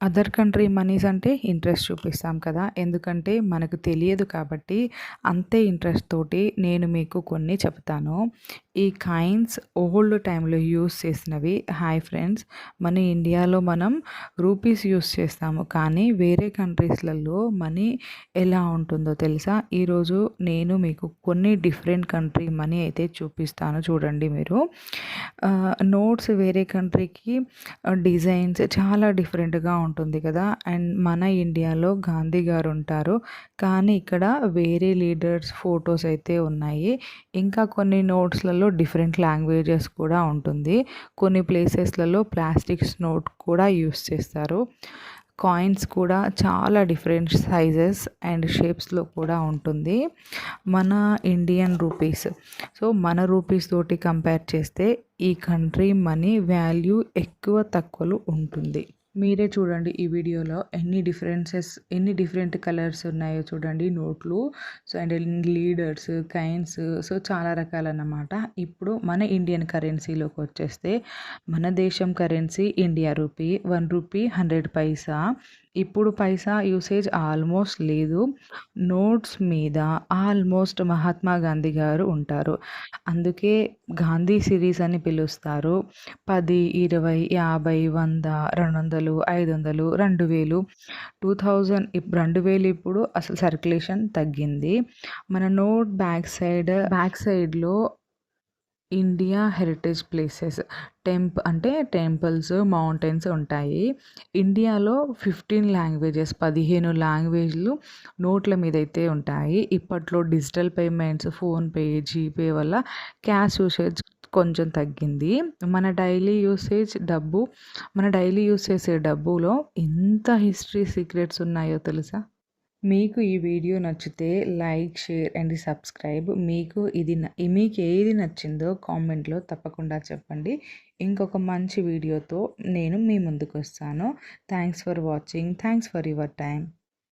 Other country మనీస్ అంటే interest చూపిస్తాం కదా! ఎందుకంటే మనకు తెలియదు కాబట్టి అంతే ఇంట్రెస్ట్ తోటి నేను మీకు కొన్ని చెప్తాను. ఈ కాయిన్స్ ఓల్డ్ టైంలో యూజ్ చేసినవి. Hi friends! మన ఇండియాలో మనం రూపీస్ యూజ్ చేస్తాము. కానీ వేరే కంట్రీస్‌లలో మనీ ఎలా ఉంటుందో తెలుసా? ఈరోజు నేను మీకు కొన్ని డిఫరెంట్ కంట్రీ మనీ అయితే చూపిస్తాను చూడండి మీరు. నోట్స్ వేరే కంట్రీకి డిజైన్స్ చాలా డిఫరెంట్‌గా ఉంటుంది కదా! అండ్ మన ఇండియాలో గాంధీ గారు ఉంటారు. కానీ ఇక్కడ వేరే లీడర్స్ ఫోటోస్ అయితే ఉన్నాయి. ఇంకా కొన్ని నోట్స్‌లలో డిఫరెంట్ లాంగ్వేజెస్ కూడా ఉంటుంది. కొన్ని ప్లేసెస్‌లలో ప్లాస్టిక్స్ నోట్ కూడా యూస్ చేస్తారు. కాయిన్స్ కూడా చాలా డిఫరెంట్ సైజెస్ అండ్ షేప్స్‌లో కూడా ఉంటుంది. మన ఇండియన్ రూపీస్. సో, మన రూపీస్ తోటి కంపేర్ చేస్తే ఈ కంట్రీ మనీ వాల్యూ ఎక్కువ తక్కువలో ఉంటుంది. మీరే చూడండి ఈ వీడియోలో ఎన్ని డిఫరెంట్ కలర్స్ ఉన్నాయో చూడండి నోట్లు. So, and leaders, coins so, చాలా రకాలన్నమాట. ఇప్పుడు మన ఇండియన్ కరెన్సీలోకి వచ్చేస్తే మన దేశం కరెన్సీ ఇండియా రూపీ. 1 రూపీ 100 పైసా. ఇప్పుడు పైసా యూసేజ్ ఆల్మోస్ట్ లేదు. నోట్స్ మీద ఆల్మోస్ట్ మహాత్మా గాంధీ గారు ఉంటారు. అందుకే గాంధీ సిరీస్ అని పిలుస్తారు. 10, 20, 50, 100, 200, 500, 2000, 2000 ఇప్పుడు అసలు సర్క్యులేషన్ తగ్గింది. మన నోట్ బ్యాక్ సైడ్‌లో ఇండియా హెరిటేజ్ ప్లేసెస్ అంటే టెంపుల్స్, మౌంటైన్స్ ఉంటాయి. ఇండియాలో 15 లాంగ్వేజ్‌లు నోట్ల మీదైతే ఉంటాయి. ఇప్పట్లో డిజిటల్ పేమెంట్స్, ఫోన్‌పే, జీపే వల్ల క్యాష్ యూసేజ్ కొంచెం తగ్గింది. మన డైలీ యూజ్ చేసే డబ్బులో ఎంత హిస్టరీ సీక్రెట్స్ ఉన్నాయో తెలుసా? మీకు ఈ వీడియో నచ్చితే లైక్, షేర్ అండ్ సబ్స్క్రైబ్. మీకు ఏది నచ్చిందో కామెంట్‌లో తప్పకుండా చెప్పండి. ఇంకొక మంచి వీడియోతో నేను మీ ముందుకొస్తాను. Thanks for watching. Thanks for your time.